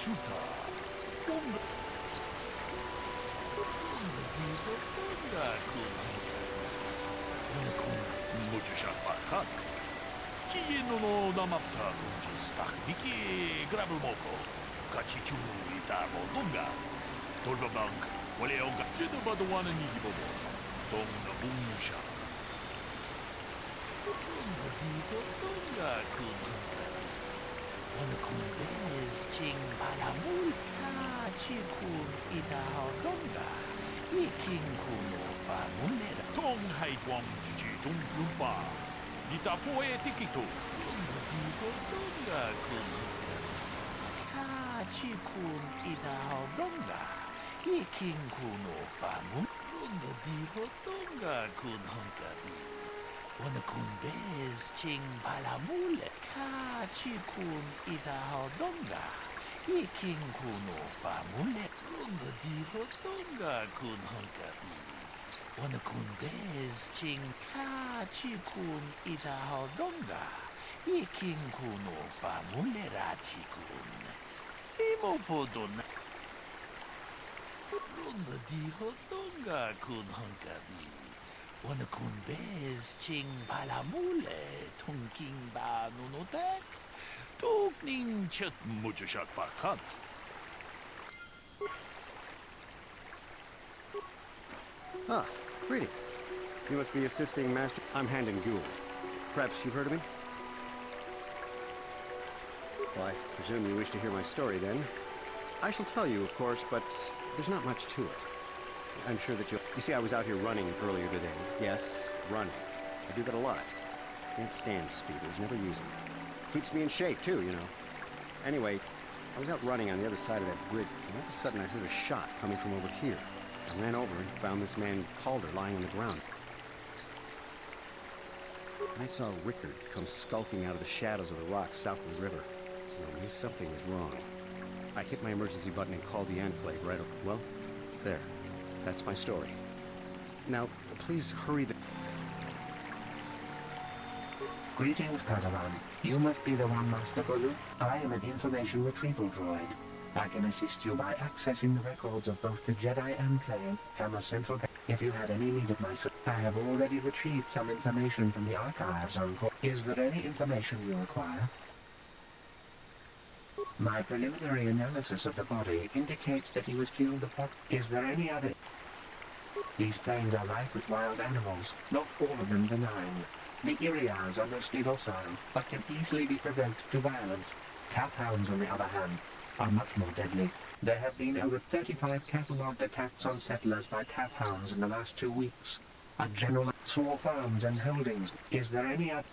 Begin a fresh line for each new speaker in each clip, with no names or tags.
Chuta. Donga. Donga kun. Unakun. Muchashat bakat. Kieno no namapta kunjistak. Niki grabel moko. Kachichu itabo donga. Torbabank. Waleonga. Jeda badawana nigibobo. Donga bunsha. Donga digo donga kun. Unakun bez ching palamulka chikun idao donga. Iking kuno pa munera. Tong haitwam jiji tung lumpa. Nita poe tikito. Donga digo donga kun. Ka chikun idao donga. Iking kuno pa mun. Donga digo donga kun honkabi. Unakun bez ching palamule. Ka chikun idao donga. Iking kuno pa mune. Donga digo donga kun honkabi. Unakun bez ching ka chikun idao donga. Iking kuno pa mune rachikun. Simo podona. Donga digo donga kun honkabi. Unakun bez ching palamule tungking ba nunotek tukning chet muchashat bakat.
Ah, greetings. You must be assisting Master... I'm Handon Gould. Perhaps you've heard of me? Well, I presume you wish to hear my story, then. I shall tell you, of course, but there's not much to it. I'm sure that you'll... You see, I was out here running earlier today. Yes, running. I do that a lot. Can't stand speeders, never use them. Keeps me in shape, too, you know. Anyway, I was out running on the other side of that bridge, and all of a sudden I heard a shot coming from over here. I ran over and found this man Calder lying on the ground. I saw Rickard come skulking out of the shadows of the rocks south of the river. I knew something was wrong. I hit my emergency button and called the Enclave right over. Well, there. That's my story. Now, please hurry the...
Greetings, Padawan. You must be the one, Master Bulu. I am an information retrieval droid. I can assist you by accessing the records of both the Jedi Enclave and the Central... If you had any need of my support, I have already retrieved some information from the archives on... Is there any information you require? My preliminary analysis of the body indicates that he was killed upon... Is there any other... These plains are rife with wild animals, not all of them benign. The Iriars are mostly docile, but can easily be provoked to violence. Calfhounds, on the other hand, are much more deadly. There have been over 35 catalogued attacks on settlers by calfhounds in the last 2 weeks. A general saw farms and holdings. Is there any other...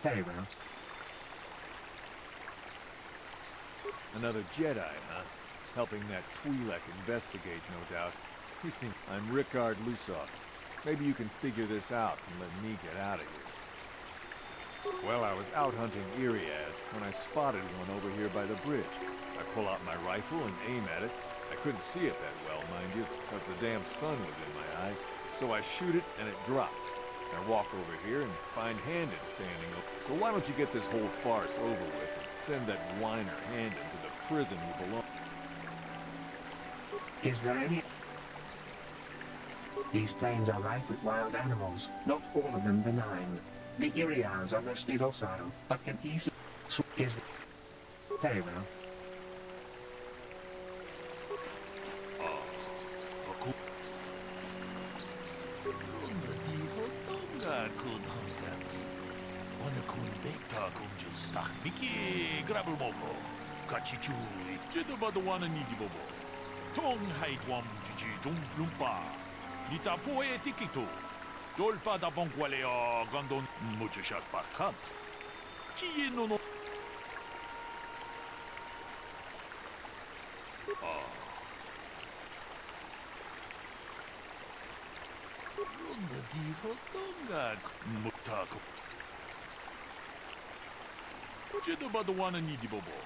Very well.
Another Jedi, huh? Helping that Twi'lek investigate, no doubt. I'm Rickard Lusov. Maybe you can figure this out and let me get out of here. Well, I was out hunting Irias when I spotted one over here by the bridge. I pull out my rifle and aim at it. I couldn't see it that well, mind you, because the damn sun was in my eyes. So I shoot it and it dropped. I walk over here and find Handon standing up. So why don't you get this whole farce over with and send that whiner Handon to the prison he belongs?
Is there any... These plains are rife with wild animals, not all of them benign. The Iriars are mostly docile, but can easily... Is... Very well.
Niki grabel moko. Kachichu jeda badawana nigibobo. Tong haitwam jiji tung lumpa. Nita poe tikitu. Dolpa da bonqualeo gondon muchashat parkant. Qui no no. Ronda di rotonga mutako. Jedo badwana ni di bobo.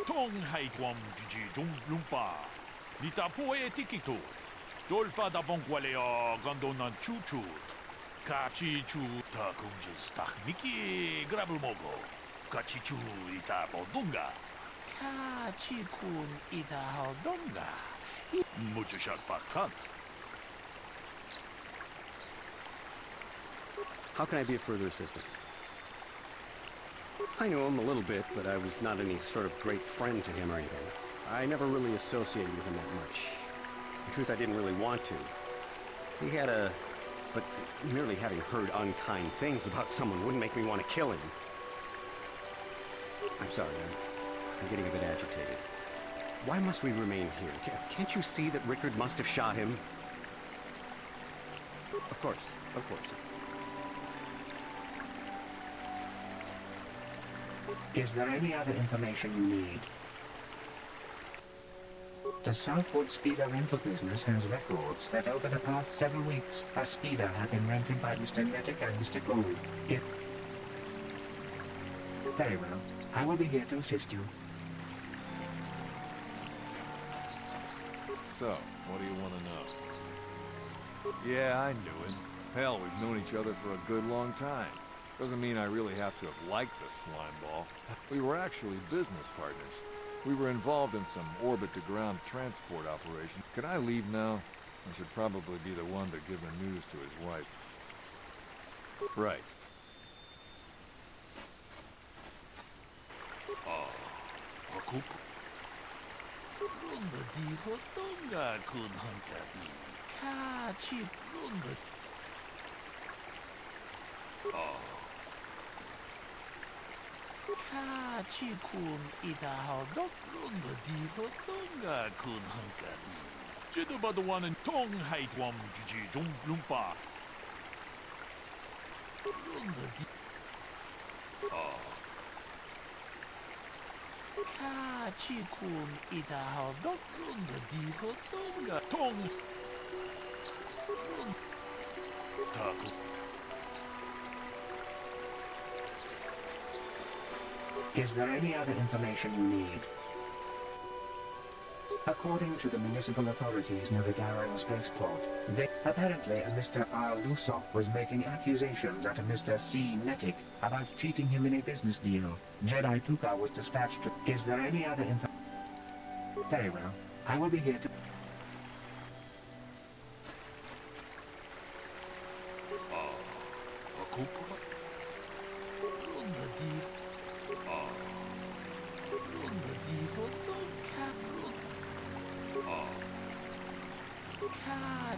Tong hai twam jiji jung lumpa. Nita poe tikitu. Dolpa da bonqualeo gondon chuchut. Kachi chu ta kunjus takmiki grabul mogo. Kachi chu ita bodunga. Kachi kun ita hodonga. Muchashat parkant.
How can I be of further assistance? I know him a little bit, but I was not any sort of great friend to him or anything. I never really associated with him that much. In truth, I didn't really want to. He had a... But merely having heard unkind things about someone wouldn't make me want to kill him. I'm sorry, I'm getting a bit agitated. Why must we remain here? Can't you see that Rickard must have shot him? Of course, of course.
Is there any other information you need? The Southwood Speeder rental business has records that over the past several weeks, a speeder had been rented by Mr. Nettic and Mr. Gould. Very well. I will be here to assist you.
So, what do you want to know? Yeah, I knew it. Hell, we've known each other for a good long time. Doesn't mean I really have to have liked the slimeball. We were actually business partners. We were involved in some orbit-to-ground transport operation. Can I leave now? I should probably be the one to give the news to his wife. Right.
Hakuk. Ronda di rotonga kun hankabi. Kachi ronda. Kachi kun ita hodok. Ronda di rotonga kun hankabi. Jedo badwana tong hai twam jiji jung lumpa. Ronda di. Kachi kun ita hodok. Ronda di rotonga. Tong. Taku.
Is there any other information you need? According to the municipal authorities near the Garen spaceport, apparently a Mr. R. Lusov was making accusations at a Mr. C. Nettic about cheating him in a business deal. Jedi Tuka was dispatched to... Is there any other info? Very well. I will be here to...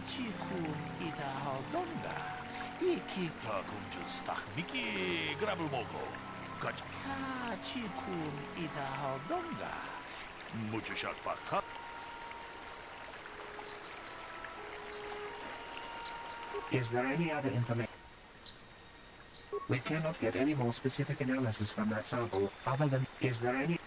Chikun ita hodonga. Iki takun just takmiki grabul mogo. Chikun ita hodonga. Muchashat parkant.
Is there any other information? We cannot get any more specific analysis from that sample other than... Is there any...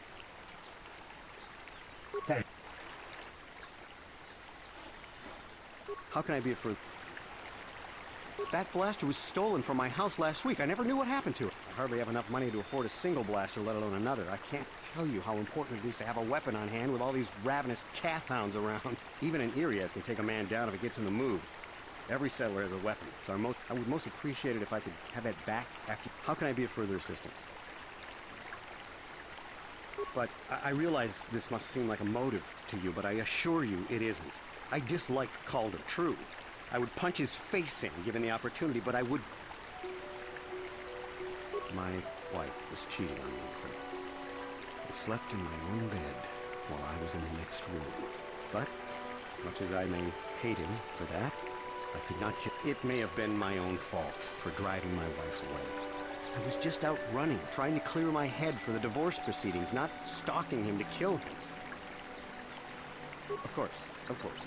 How can I be of further... That blaster was stolen from my house last week. I never knew what happened to it. I hardly have enough money to afford a single blaster, let alone another. I can't tell you how important it is to have a weapon on hand with all these ravenous kath hounds around. Even an Irias can take a man down if it gets in the mood. Every settler has a weapon, so I would most appreciate it if I could have that back after... How can I be of further assistance? But I realize this must seem like a motive to you, but I assure you it isn't. I dislike Calder, true. I would punch his face in, given the opportunity, but I would... My wife was cheating on me with him. I slept in my own bed while I was in the next room. But, as much as I may hate him for that, I could not kill... It may have been my own fault for driving my wife away. I was just out running, trying to clear my head for the divorce proceedings, not stalking him to kill him. Of course, of course.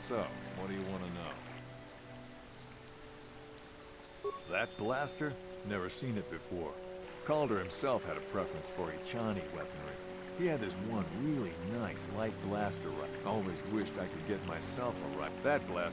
So, what do you want to know? That blaster? Never seen it before. Calder himself had a preference for Ichani weaponry. He had this one really nice light blaster rifle. Always wished I could get myself a rifle. That blaster